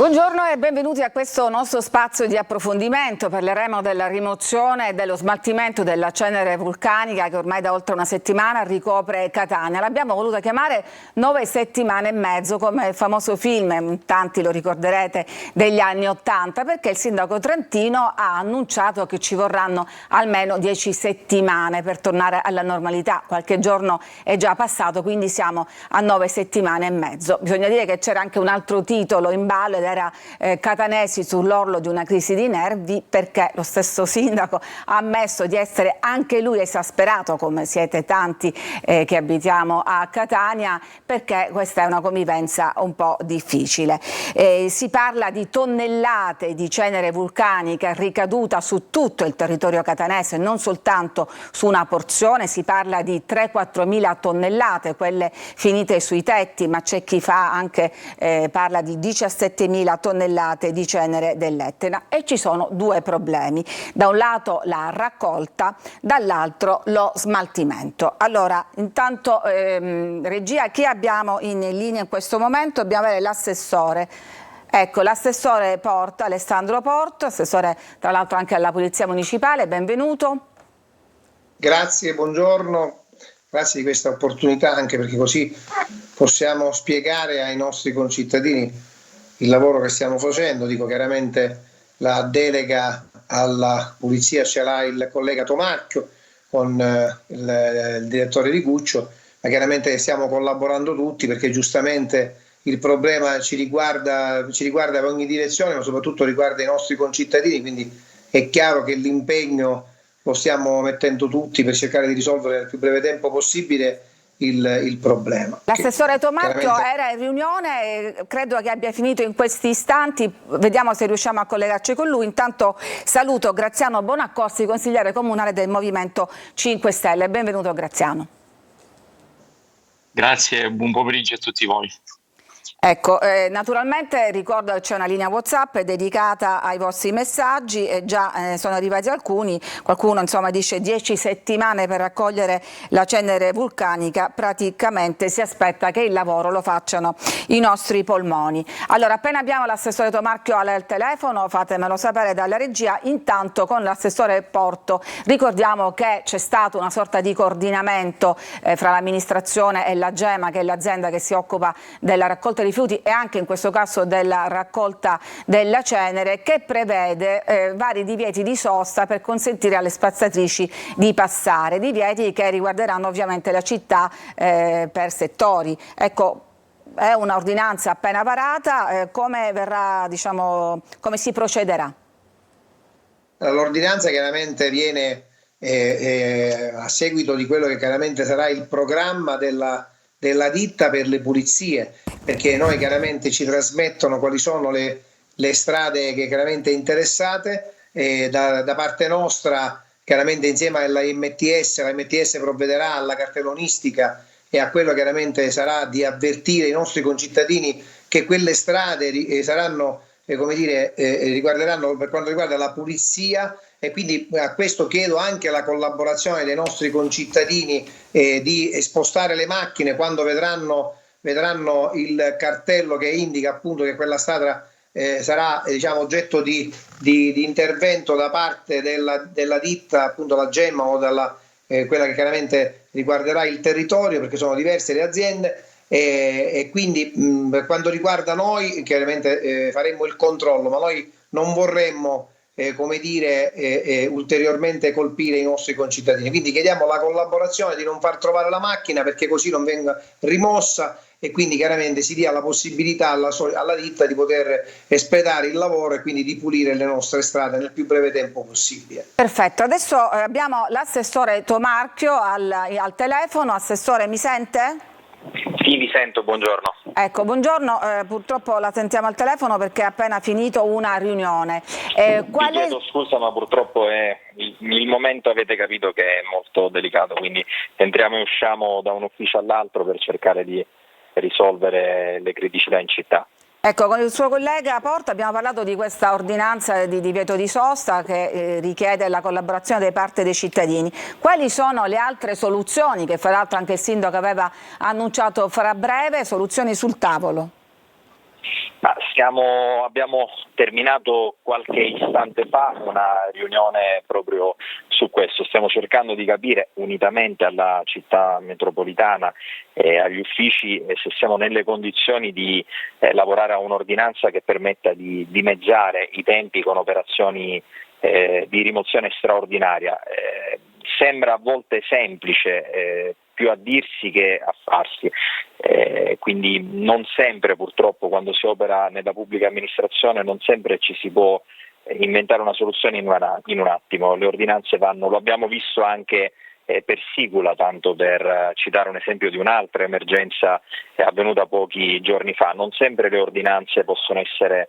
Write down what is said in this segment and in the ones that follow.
Buongiorno e benvenuti a questo nostro spazio di approfondimento. Parleremo della rimozione e dello smaltimento della cenere vulcanica che ormai da oltre una settimana ricopre Catania. L'abbiamo voluta chiamare 9 settimane e mezzo, come il famoso film, tanti lo ricorderete, degli anni '80, perché il sindaco trentino ha annunciato che ci vorranno almeno 10 settimane per tornare alla normalità. Qualche giorno è già passato, quindi siamo a 9 settimane e mezzo. Bisogna dire che c'era anche un altro titolo in ballo ed era Catanesi sull'orlo di una crisi di nervi, perché lo stesso sindaco ha ammesso di essere anche lui esasperato, come siete tanti che abitiamo a Catania, perché questa è una convivenza un po' difficile. Si parla di tonnellate di cenere vulcanica ricaduta su tutto il territorio catanese, non soltanto su una porzione. Si parla di 3-4 mila tonnellate, quelle finite sui tetti, ma c'è chi fa anche parla di 17.000 tonnellate di cenere dell'Etna, e ci sono due problemi: da un lato la raccolta, dall'altro lo smaltimento. Allora, intanto regia, chi abbiamo in linea in questo momento? Dobbiamo avere l'assessore. Ecco, l'assessore Porta, Alessandro Porta, assessore tra l'altro anche alla Polizia Municipale, benvenuto. Grazie, buongiorno, grazie di questa opportunità, anche perché così possiamo spiegare ai nostri concittadini il lavoro che stiamo facendo. Dico, chiaramente la delega alla Polizia ce l'ha il collega Tomacchio con il direttore Riguccio, ma chiaramente stiamo collaborando tutti, perché giustamente il problema ci riguarda da ogni direzione, ma soprattutto riguarda i nostri concittadini, quindi è chiaro che l'impegno lo stiamo mettendo tutti per cercare di risolvere nel più breve tempo possibile il problema. L'assessore Tomacchio era in riunione, credo che abbia finito in questi istanti, vediamo se riusciamo a collegarci con lui. Intanto saluto Graziano Bonaccorsi, consigliere comunale del Movimento 5 Stelle. Benvenuto Graziano. Grazie, buon pomeriggio a tutti voi. Ecco, naturalmente ricordo che c'è una linea WhatsApp dedicata ai vostri messaggi e già sono arrivati alcuni. Qualcuno insomma dice 10 settimane per raccogliere la cenere vulcanica, praticamente si aspetta che il lavoro lo facciano i nostri polmoni. Allora, appena abbiamo l'assessore Tomacchio al telefono, fatemelo sapere dalla regia. Intanto con l'assessore Porto ricordiamo che c'è stato una sorta di coordinamento fra l'amministrazione e la GEMA, che è l'azienda che si occupa della raccolta di rifiuti e anche in questo caso della raccolta della cenere, che prevede vari divieti di sosta per consentire alle spazzatrici di passare, divieti che riguarderanno ovviamente la città per settori. Ecco, è un'ordinanza appena varata, come verrà, diciamo, come si procederà? L'ordinanza chiaramente viene a seguito di quello che chiaramente sarà il programma della ditta per le pulizie, perché noi chiaramente ci trasmettono quali sono le strade che chiaramente interessate, da parte nostra chiaramente insieme alla MTS provvederà alla cartellonistica e a quello chiaramente sarà di avvertire i nostri concittadini che quelle strade saranno riguarderanno per quanto riguarda la pulizia, e quindi a questo chiedo anche la collaborazione dei nostri concittadini di spostare le macchine quando vedranno il cartello che indica appunto che quella strada sarà oggetto di intervento da parte della ditta, appunto la GEMA o quella che chiaramente riguarderà il territorio, perché sono diverse le aziende. E quindi per quanto riguarda noi chiaramente faremo il controllo, ma noi non vorremmo ulteriormente colpire i nostri concittadini, quindi chiediamo la collaborazione di non far trovare la macchina, perché così non venga rimossa e quindi chiaramente si dia la possibilità alla ditta di poter espletare il lavoro e quindi di pulire le nostre strade nel più breve tempo possibile. Perfetto, adesso abbiamo l'assessore Tomacchio al telefono. Assessore, mi sente? Sì, vi sento, buongiorno. Ecco, buongiorno, purtroppo la sentiamo al telefono perché è appena finito una riunione. Vi chiedo scusa, ma purtroppo il momento avete capito che è molto delicato, quindi entriamo e usciamo da un ufficio all'altro per cercare di risolvere le criticità in città. Ecco, con il suo collega Porta abbiamo parlato di questa ordinanza di divieto di sosta che richiede la collaborazione da parte dei cittadini. Quali sono le altre soluzioni che fra l'altro anche il sindaco aveva annunciato fra breve, soluzioni sul tavolo? Abbiamo terminato qualche istante fa una riunione proprio su questo. Stiamo cercando di capire, unitamente alla città metropolitana e agli uffici, se siamo nelle condizioni di lavorare a un'ordinanza che permetta di dimezzare i tempi con operazioni di rimozione straordinaria. Sembra a volte semplice, più a dirsi che a farsi, quindi non sempre, purtroppo, quando si opera nella pubblica amministrazione, non sempre ci si può inventare una soluzione in un attimo. Le ordinanze vanno, lo abbiamo visto anche per Sigula, tanto per citare un esempio di un'altra emergenza avvenuta pochi giorni fa. Non sempre le ordinanze possono essere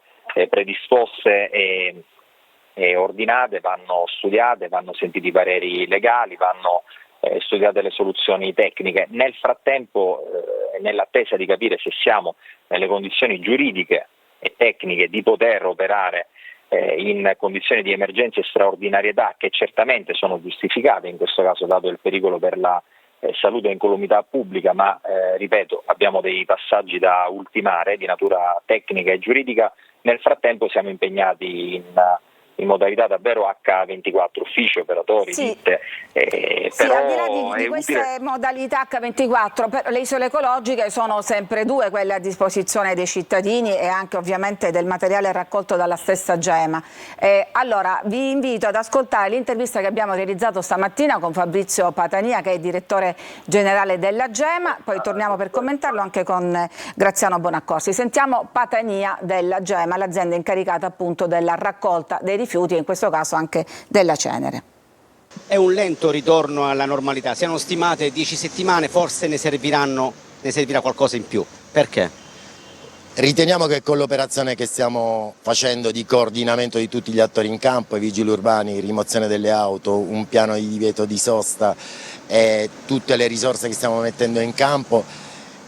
predisposte e ordinate, vanno studiate, vanno sentiti i pareri legali, vanno studiate le soluzioni tecniche. Nel frattempo, nell'attesa di capire se siamo nelle condizioni giuridiche e tecniche di poter operare in condizioni di emergenza e straordinarietà, che certamente sono giustificate in questo caso dato il pericolo per la salute e incolumità pubblica, ma ripeto, abbiamo dei passaggi da ultimare di natura tecnica e giuridica. Nel frattempo siamo impegnati in modalità davvero H24, uffici, operatori, ditte. Però al di là di queste modalità H24, per le isole ecologiche sono sempre due quelle a disposizione dei cittadini e anche ovviamente del materiale raccolto dalla stessa GEMA. Allora vi invito ad ascoltare l'intervista che abbiamo realizzato stamattina con Fabrizio Patania, che è direttore generale della GEMA, poi torniamo per commentarlo anche con Graziano Bonaccorsi. Sentiamo Patania della GEMA, l'azienda incaricata appunto della raccolta dei rifiuti e in questo caso anche della cenere. È un lento ritorno alla normalità, si hanno stimate 10 settimane, forse ne servirà qualcosa in più. Perché? Riteniamo che con l'operazione che stiamo facendo di coordinamento di tutti gli attori in campo, i vigili urbani, rimozione delle auto, un piano di divieto di sosta e tutte le risorse che stiamo mettendo in campo,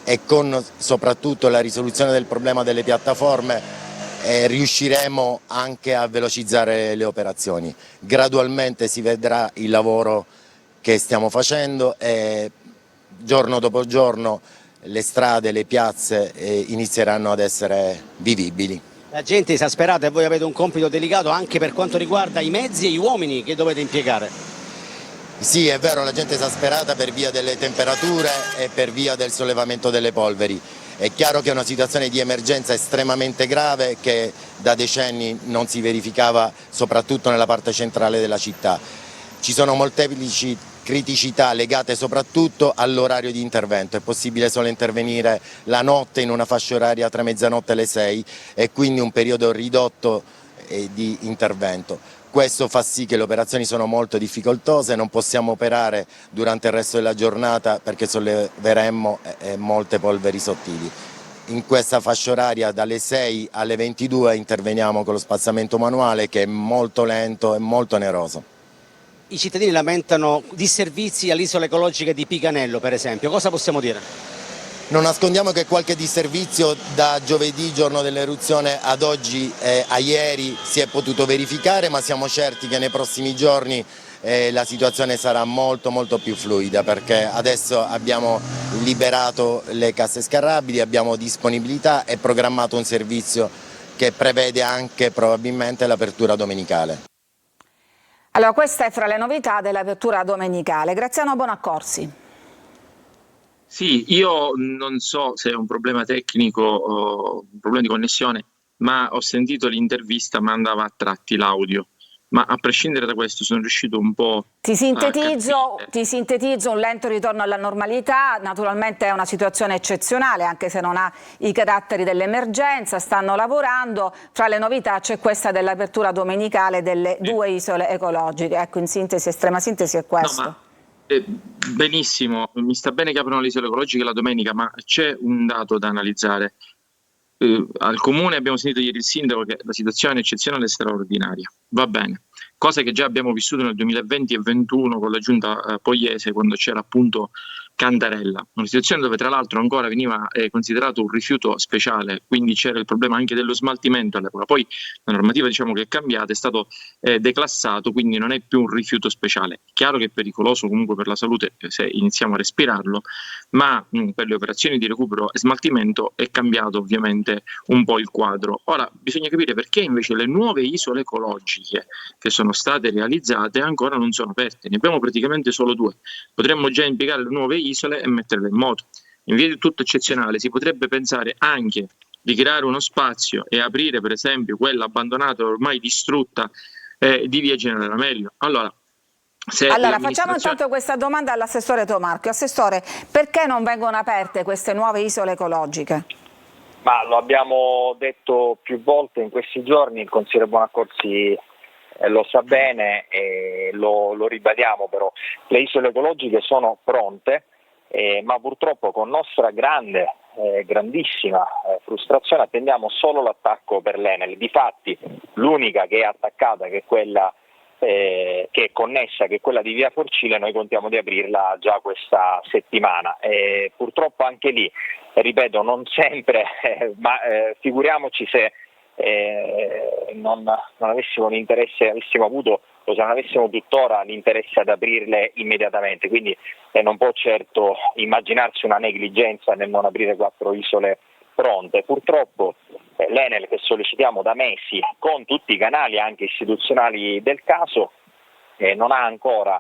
e con soprattutto la risoluzione del problema delle piattaforme, riusciremo anche a velocizzare le operazioni. Gradualmente si vedrà il lavoro che stiamo facendo e giorno dopo giorno le strade, le piazze inizieranno ad essere vivibili. La gente è esasperata e voi avete un compito delicato anche per quanto riguarda i mezzi e gli uomini che dovete impiegare. Sì, è vero, la gente è esasperata per via delle temperature e per via del sollevamento delle polveri. È chiaro che è una situazione di emergenza estremamente grave che da decenni non si verificava soprattutto nella parte centrale della città. Ci sono molteplici criticità legate soprattutto all'orario di intervento. È possibile solo intervenire la notte in una fascia oraria tra mezzanotte e le 6 e quindi un periodo ridotto di intervento. Questo fa sì che le operazioni sono molto difficoltose, non possiamo operare durante il resto della giornata perché solleveremmo molte polveri sottili. In questa fascia oraria dalle 6 alle 22 interveniamo con lo spazzamento manuale, che è molto lento e molto oneroso. I cittadini lamentano disservizi all'isola ecologica di Picanello, per esempio. Cosa possiamo dire? Non nascondiamo che qualche disservizio da giovedì, giorno dell'eruzione, ad oggi a ieri si è potuto verificare, ma siamo certi che nei prossimi giorni la situazione sarà molto più fluida, perché adesso abbiamo liberato le casse scarrabili, abbiamo disponibilità e programmato un servizio che prevede anche probabilmente l'apertura domenicale. Allora, questa è fra le novità dell'apertura domenicale. Graziano Bonaccorsi. Sì, io non so se è un problema tecnico o un problema di connessione, ma ho sentito l'intervista, ma andava a tratti l'audio. Ma a prescindere da questo sono riuscito un po' Ti sintetizzo un lento ritorno alla normalità. Naturalmente è una situazione eccezionale, anche se non ha i caratteri dell'emergenza, stanno lavorando. Fra le novità c'è questa dell'apertura domenicale delle due isole ecologiche. Ecco, in sintesi, estrema sintesi è questo. No, benissimo, mi sta bene che aprono le isole ecologiche la domenica, ma c'è un dato da analizzare. Al comune abbiamo sentito ieri il sindaco che la situazione è eccezionale e straordinaria, va bene, cosa che già abbiamo vissuto nel 2020 e 2021 con la giunta Pogliese, quando c'era appunto Cantarella, una situazione dove tra l'altro ancora veniva considerato un rifiuto speciale, quindi c'era il problema anche dello smaltimento all'epoca. Poi la normativa, diciamo, che è cambiata, è stato declassato, quindi non è più un rifiuto speciale. Chiaro che è pericoloso comunque per la salute se iniziamo a respirarlo, ma per le operazioni di recupero e smaltimento è cambiato ovviamente un po' il quadro. Ora bisogna capire perché invece le nuove isole ecologiche che sono state realizzate ancora non sono aperte. Ne abbiamo praticamente solo 2. Potremmo già impiegare le nuove isole e metterle in moto. In via di tutto eccezionale si potrebbe pensare anche di creare uno spazio e aprire per esempio quella abbandonata ormai distrutta di via Generale Amelio. Allora facciamo intanto questa domanda all'assessore Tomarchio. Assessore, perché non vengono aperte queste nuove isole ecologiche? Ma lo abbiamo detto più volte in questi giorni, il consigliere Bonaccorsi lo sa bene e lo ribadiamo, però le isole ecologiche sono pronte, ma purtroppo con nostra grandissima frustrazione attendiamo solo l'attacco per l'Enel. Difatti l'unica che è attaccata, che è quella che è connessa, che è quella di via Forcile, noi contiamo di aprirla già questa settimana. Purtroppo anche lì, ripeto, non sempre, ma figuriamoci se non avessimo l'interesse, avessimo avuto o se non avessimo tuttora l'interesse ad aprirle immediatamente, quindi non può certo immaginarsi una negligenza nel non aprire 4 isole pronte. Purtroppo l'Enel, che sollecitiamo da mesi con tutti i canali anche istituzionali del caso, non ha ancora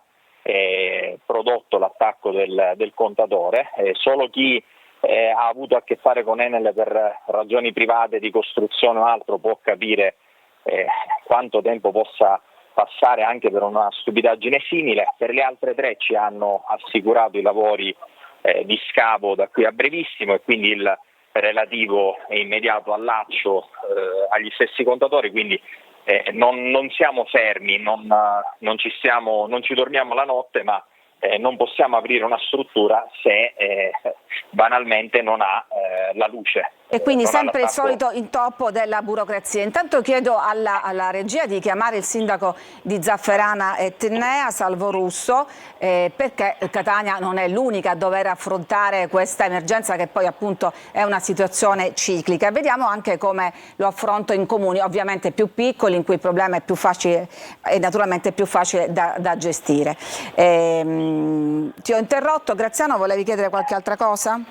prodotto l'attacco del contatore. Solo chi ha avuto a che fare con Enel per ragioni private di costruzione o altro può capire quanto tempo possa passare anche per una stupidaggine simile. Per le altre 3 ci hanno assicurato i lavori di scavo da qui a brevissimo e quindi il relativo e immediato allaccio agli stessi contatori, quindi non siamo fermi, non ci dormiamo la notte, ma non possiamo aprire una struttura se banalmente non ha la luce. E quindi sempre il solito intoppo della burocrazia. Intanto chiedo alla regia di chiamare il sindaco di Zafferana e Tennea, Salvo Russo, perché Catania non è l'unica a dover affrontare questa emergenza, che poi appunto è una situazione ciclica. Vediamo anche come lo affronto in comuni ovviamente più piccoli, in cui il problema è più facile e naturalmente più facile da gestire. Ti ho interrotto, Graziano, volevi chiedere qualche altra cosa?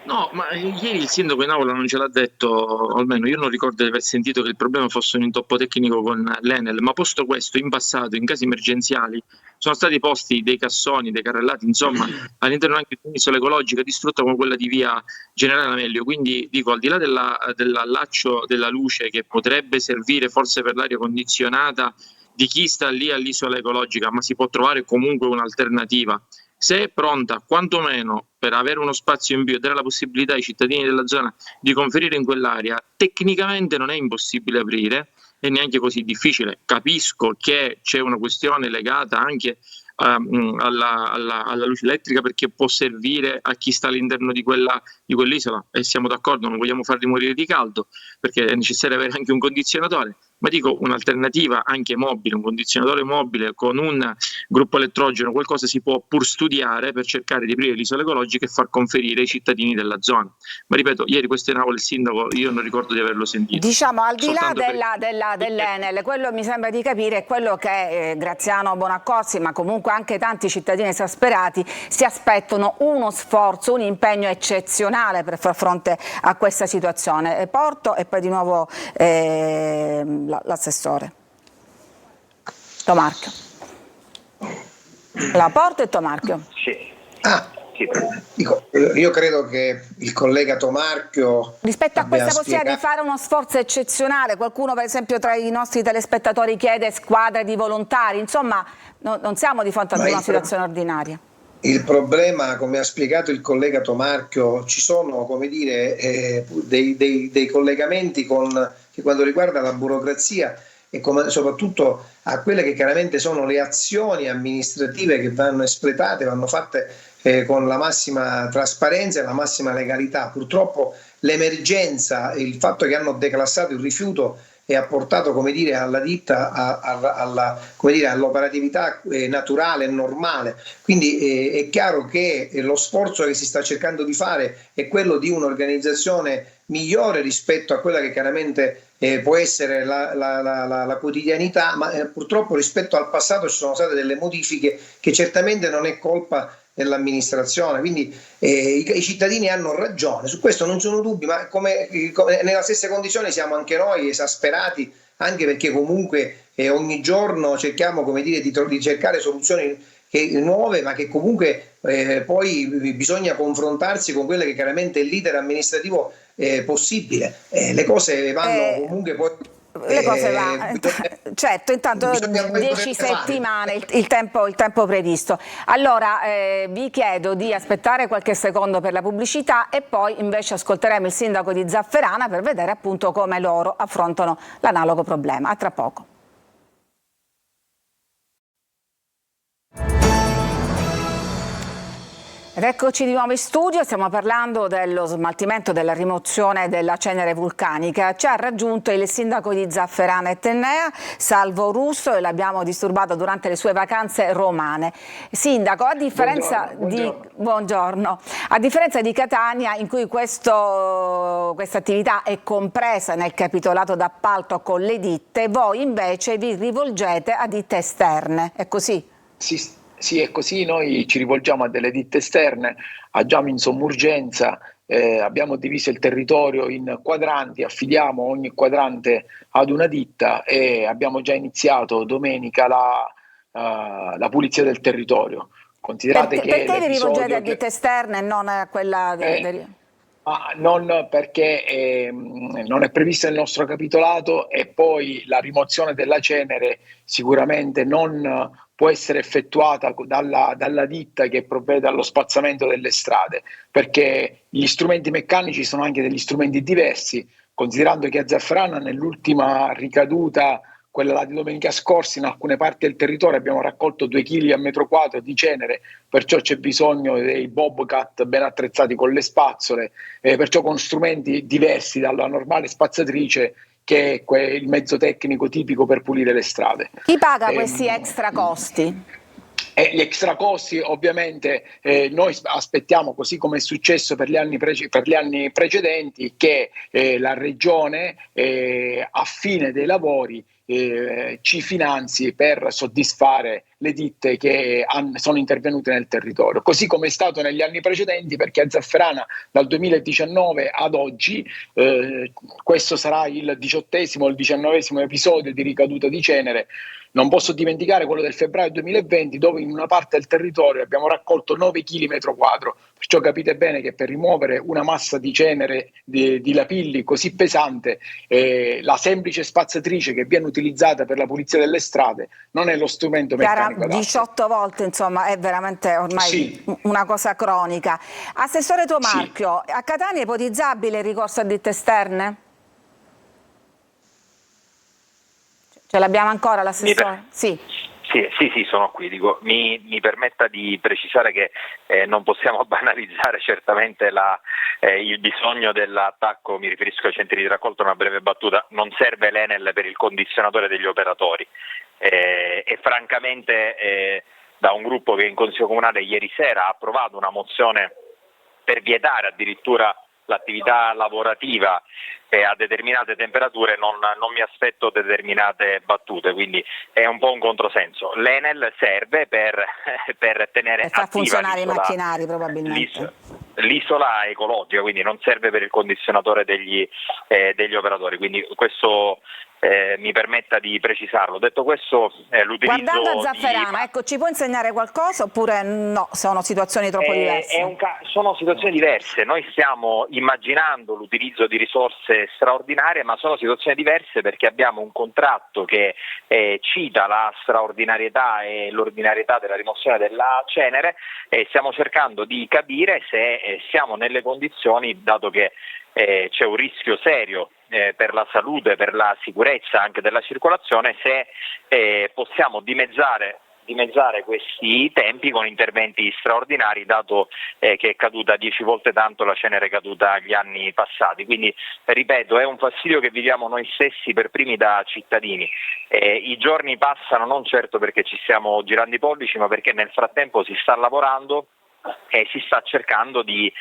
No, ma ieri il sindaco in aula non ce l'ha detto, o almeno io non ricordo di aver sentito che il problema fosse un intoppo tecnico con l'Enel, ma posto questo, in passato, in casi emergenziali, sono stati posti dei cassoni, dei carrellati, insomma, all'interno anche di un'isola ecologica distrutta come quella di via Generale Amelio. Quindi dico, al di là dell'allaccio della luce che potrebbe servire forse per l'aria condizionata di chi sta lì all'isola ecologica, ma si può trovare comunque un'alternativa. Se è pronta, quantomeno per avere uno spazio in più e dare la possibilità ai cittadini della zona di conferire in quell'area, tecnicamente non è impossibile aprire e neanche così difficile. Capisco che c'è una questione legata anche alla luce elettrica, perché può servire a chi sta all'interno di quell'isola, e siamo d'accordo, non vogliamo farli morire di caldo perché è necessario avere anche un condizionatore, ma dico un'alternativa anche mobile, un condizionatore mobile con un gruppo elettrogeno, qualcosa si può pur studiare per cercare di aprire l'isola ecologica e far conferire ai cittadini della zona. Ma ripeto, ieri questo in aula il sindaco io non ricordo di averlo sentito. Diciamo, al di là dell'Enel, quello mi sembra di capire è quello che Graziano Bonaccorsi, ma comunque anche tanti cittadini esasperati, si aspettano uno sforzo, un impegno eccezionale per far fronte a questa situazione. Porto e poi di nuovo l'assessore Tomarchio. La Porto e Tomarchio. Sì. Io credo che il collega Tomarchio, rispetto a questa possibilità di fare uno sforzo eccezionale, qualcuno per esempio tra i nostri telespettatori chiede squadre di volontari, insomma non siamo di fronte ad una situazione ordinaria. Il problema, come ha spiegato il collega Tomarchio, ci sono, come dire, dei collegamenti che quando riguarda la burocrazia e soprattutto a quelle che chiaramente sono le azioni amministrative che vanno espletate, vanno fatte con la massima trasparenza e la massima legalità. Purtroppo l'emergenza, il fatto che hanno declassato il rifiuto e ha portato, come dire, alla ditta come dire, all'operatività naturale e normale. Quindi è chiaro che lo sforzo che si sta cercando di fare è quello di un'organizzazione migliore rispetto a quella che chiaramente può essere la quotidianità, ma purtroppo rispetto al passato ci sono state delle modifiche che certamente non è colpa dell'amministrazione, quindi i cittadini hanno ragione, su questo non sono dubbi, ma come nella stessa condizione siamo anche noi esasperati, anche perché comunque ogni giorno cerchiamo, come dire, di cercare soluzioni nuove, ma che comunque poi bisogna confrontarsi con quelle che chiaramente è il leader amministrativo possibile. Le cose vanno comunque poi. Le cose vanno, certo, intanto 10 settimane il tempo previsto. Allora vi chiedo di aspettare qualche secondo per la pubblicità e poi invece ascolteremo il sindaco di Zafferana per vedere appunto come loro affrontano l'analogo problema. A tra poco. Ed eccoci di nuovo in studio, stiamo parlando dello smaltimento, della rimozione della cenere vulcanica. Ci ha raggiunto il sindaco di Zafferana e Tennea, Salvo Russo, e l'abbiamo disturbato durante le sue vacanze romane. Sindaco, a differenza buongiorno. A differenza di Catania, in cui questa attività è compresa nel capitolato d'appalto con le ditte, voi invece vi rivolgete a ditte esterne, è così? Sì, è così, noi ci rivolgiamo a delle ditte esterne, agiamo in somma urgenza, abbiamo diviso il territorio in quadranti, affidiamo ogni quadrante ad una ditta e abbiamo già iniziato domenica la pulizia del territorio. Considerate perché vi rivolgete a ditte esterne e non a quella non perché non è previsto nel nostro capitolato e poi la rimozione della cenere sicuramente non può essere effettuata dalla ditta che provvede allo spazzamento delle strade, perché gli strumenti meccanici sono anche degli strumenti diversi, considerando che a Zafferana nell'ultima ricaduta, quella di domenica scorsa, in alcune parti del territorio abbiamo raccolto 2 kg a metro quadro di cenere, perciò c'è bisogno dei bobcat ben attrezzati con le spazzole, perciò con strumenti diversi dalla normale spazzatrice, che è il mezzo tecnico tipico per pulire le strade. Chi paga questi extra costi? Gli extra costi ovviamente noi aspettiamo, così come è successo per gli anni precedenti, che la Regione a fine dei lavori ci finanzi per soddisfare le ditte che sono intervenute nel territorio, così come è stato negli anni precedenti, perché a Zafferana dal 2019 ad oggi questo sarà il 18° o il 19° episodio di ricaduta di cenere. Non posso dimenticare quello del febbraio 2020, dove in una parte del territorio abbiamo raccolto 9 kg metro quadro, perciò capite bene che per rimuovere una massa di cenere di lapilli così pesante, la semplice spazzatrice che viene utilizzata per la pulizia delle strade non è lo strumento meccanico adatto. 18 volte, insomma, è veramente ormai una cosa cronica. Assessore Tomarchio, a Catania è ipotizzabile il ricorso a ditte esterne? Ce l'abbiamo ancora l'assessore? Sì, sono qui. Mi permetta di precisare che non possiamo banalizzare certamente il bisogno dell'attacco, mi riferisco ai centri di raccolta. Una breve battuta: non serve l'Enel per il condizionatore degli operatori e francamente da un gruppo che in Consiglio Comunale ieri sera ha approvato una mozione per vietare addirittura l'attività lavorativa a determinate temperature, non mi aspetto determinate battute, quindi è un po' un controsenso. L'Enel serve per tenere per far funzionare i macchinari probabilmente. L'isola ecologica, quindi non serve per il condizionatore degli operatori, quindi questo mi permetta di precisarlo. Detto questo, l'utilizzo guardando a Zafferana, ecco, ci può insegnare qualcosa oppure no? Sono situazioni troppo diverse? Sono situazioni diverse. Noi stiamo immaginando l'utilizzo di risorse straordinarie, ma sono situazioni diverse perché abbiamo un contratto che cita la straordinarietà e l'ordinarietà della rimozione della cenere e stiamo cercando di capire se siamo nelle condizioni, dato che c'è un rischio serio per la salute, per la sicurezza anche della circolazione, se possiamo dimezzare dimezzare questi tempi con interventi straordinari, dato che è caduta 10 volte tanto la cenere caduta gli anni passati. Quindi, ripeto, è un fastidio che viviamo noi stessi per primi da cittadini. I giorni passano non certo perché ci stiamo girando i pollici, ma perché nel frattempo si sta lavorando e si sta cercando di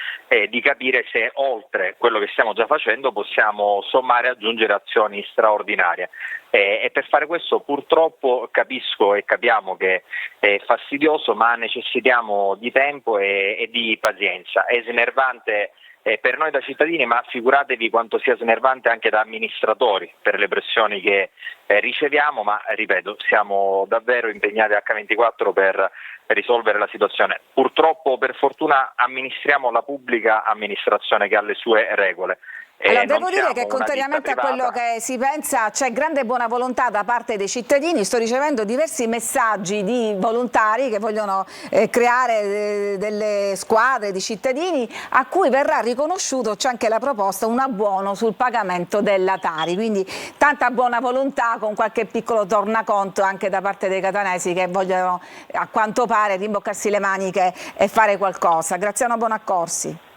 capire se oltre quello che stiamo già facendo possiamo sommare e aggiungere azioni straordinarie. E per fare questo purtroppo capisco e capiamo che è fastidioso, ma necessitiamo di tempo e di pazienza. È snervante per noi da cittadini, ma figuratevi quanto sia snervante anche da amministratori per le pressioni che riceviamo, ma ripeto, siamo davvero impegnati H24 per risolvere la situazione. Purtroppo, per fortuna, amministriamo la pubblica amministrazione che ha le sue regole. Allora, devo dire che contrariamente a quello che si pensa c'è grande buona volontà da parte dei cittadini. Sto ricevendo diversi messaggi di volontari che vogliono creare delle squadre di cittadini a cui verrà riconosciuto, c'è anche la proposta, un abbuono sul pagamento della Tari, quindi tanta buona volontà con qualche piccolo tornaconto anche da parte dei catanesi che vogliono a quanto pare rimboccarsi le maniche e fare qualcosa. Graziano Bonaccorsi.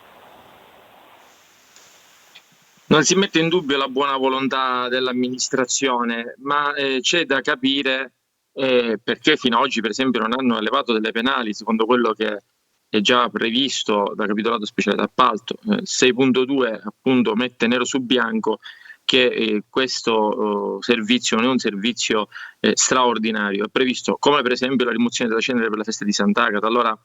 Non si mette in dubbio la buona volontà dell'amministrazione, ma c'è da capire perché fino ad oggi, per esempio, non hanno elevato delle penali secondo quello che è già previsto da capitolato speciale d'appalto. 6.2 appunto mette nero su bianco che questo servizio non è un servizio straordinario. È previsto, come per esempio la rimozione della cenere per la festa di Sant'Agata. Allora,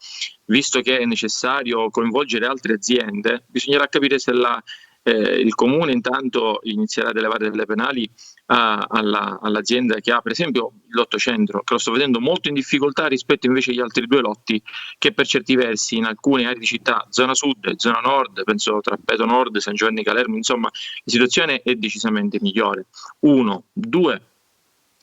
visto che è necessario coinvolgere altre aziende, bisognerà capire se il comune intanto inizierà ad elevare delle penali all'azienda che ha per esempio il lotto centro, che lo sto vedendo molto in difficoltà rispetto invece agli altri due lotti che per certi versi in alcune aree di città, zona sud e zona nord, penso Trappeto Nord, San Giovanni Calermo, insomma la situazione è decisamente migliore. 1, 2,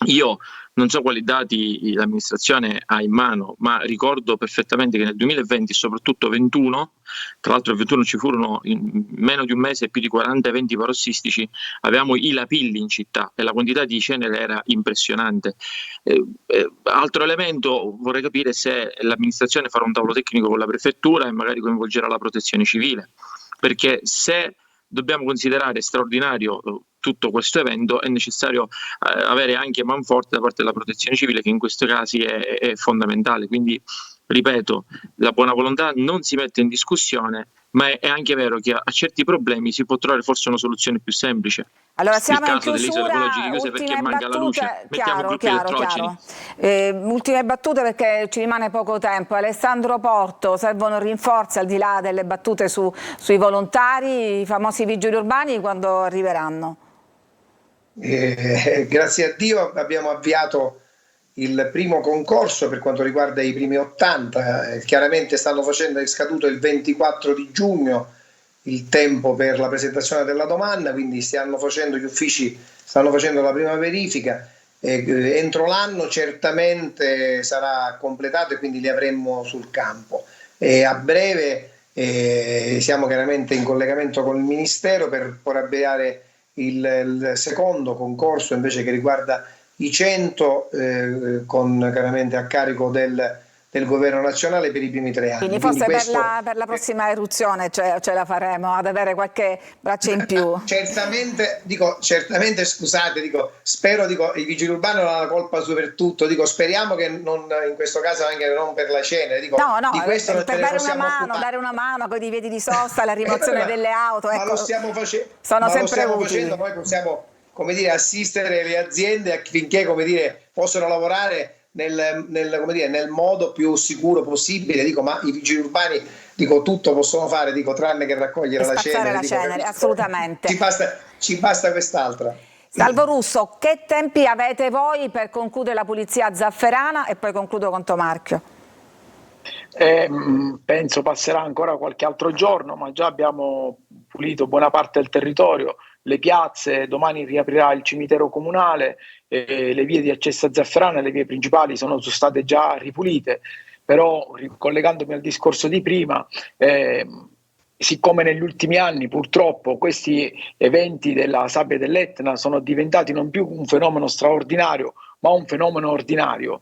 io non so quali dati l'amministrazione ha in mano, ma ricordo perfettamente che nel 2020 e soprattutto 2021, tra l'altro nel 2021 ci furono in meno di un mese più di 40 eventi parossistici, avevamo i lapilli in città e la quantità di cenere era impressionante. Altro elemento, vorrei capire se l'amministrazione farà un tavolo tecnico con la prefettura e magari coinvolgerà la protezione civile, perché se dobbiamo considerare straordinario tutto questo evento è necessario avere anche manforte da parte della protezione civile, che in questi casi è fondamentale. Quindi ripeto, la buona volontà non si mette in discussione, ma è anche vero che a certi problemi si può trovare forse una soluzione più semplice. Allora siamo in chiusura, ultime manca la luce. battute, chiaro. Ultime battute perché ci rimane poco tempo. Alessandro Porto, servono rinforzi al di là delle battute sui volontari, i famosi vigili urbani quando arriveranno? Grazie a Dio abbiamo avviato il primo concorso per quanto riguarda i primi 80, chiaramente è scaduto il 24 di giugno il tempo per la presentazione della domanda, quindi gli uffici stanno facendo la prima verifica, entro l'anno certamente sarà completato e quindi li avremo sul campo. A breve siamo chiaramente in collegamento con il Ministero per poi avviare il secondo concorso invece che riguarda i 100 con chiaramente a carico del governo nazionale per i primi 3 anni. Quindi forse per la prossima eruzione ce la faremo ad avere qualche braccia in più. Certamente, scusate, spero, i vigili urbani non hanno la colpa su per tutto, speriamo che non, in questo caso anche non per la cenere, di questo per dare una mano con i divieti di sosta, la rimozione delle auto, ecco, ma lo stiamo facendo, poi possiamo assistere le aziende affinché possano lavorare nel modo più sicuro possibile, ma i vigili urbani tutto possono fare, tranne che raccogliere la cenere. Assolutamente. Ci basta quest'altra. Salvo Russo, che tempi avete voi per concludere la pulizia zafferana? E poi concludo con Tomarchio. Penso passerà ancora qualche altro giorno, ma già abbiamo pulito buona parte del territorio, le piazze, domani riaprirà il cimitero comunale, le vie di accesso a Zafferana, le vie principali sono state già ripulite, però ricollegandomi al discorso di prima, siccome negli ultimi anni purtroppo questi eventi della sabbia dell'Etna sono diventati non più un fenomeno straordinario, ma un fenomeno ordinario.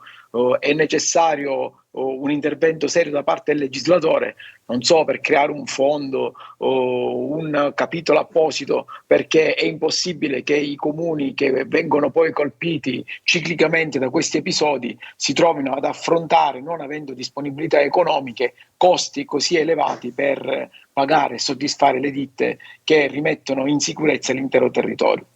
È necessario un intervento serio da parte del legislatore, non so, per creare un fondo o un capitolo apposito, perché è impossibile che i comuni che vengono poi colpiti ciclicamente da questi episodi si trovino ad affrontare, non avendo disponibilità economiche, costi così elevati per pagare e soddisfare le ditte che rimettono in sicurezza l'intero territorio.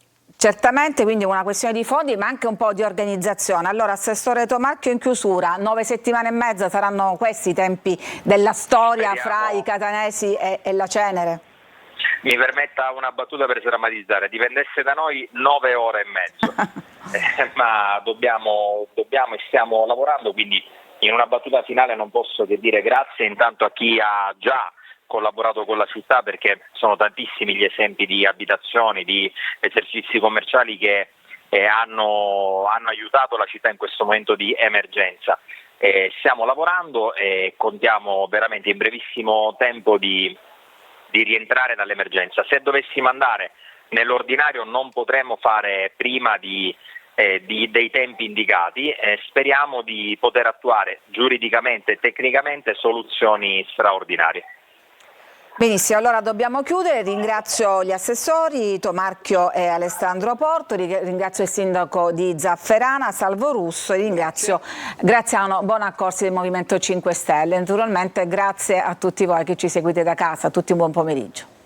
Certamente, quindi una questione di fondi ma anche un po' di organizzazione. Allora, Assessore Tomarchio, in chiusura, 9 settimane e mezza saranno questi i tempi della storia fra i catanesi e la Cenere? Mi permetta una battuta per sdrammatizzare: dipendesse da noi 9 ore e mezzo, ma dobbiamo e stiamo lavorando, quindi in una battuta finale non posso che dire grazie intanto a chi ha già collaborato con la città, perché sono tantissimi gli esempi di abitazioni, di esercizi commerciali che hanno aiutato la città in questo momento di emergenza. Stiamo lavorando e contiamo veramente in brevissimo tempo di rientrare dall'emergenza. Se dovessimo andare nell'ordinario non potremo fare prima dei tempi indicati, speriamo di poter attuare giuridicamente e tecnicamente soluzioni straordinarie. Benissimo, allora dobbiamo chiudere. Ringrazio gli assessori Tomarchio e Alessandro Porto, ringrazio il sindaco di Zafferana Salvo Russo e ringrazio Graziano Bonaccorsi del Movimento 5 Stelle. Naturalmente grazie a tutti voi che ci seguite da casa, a tutti un buon pomeriggio.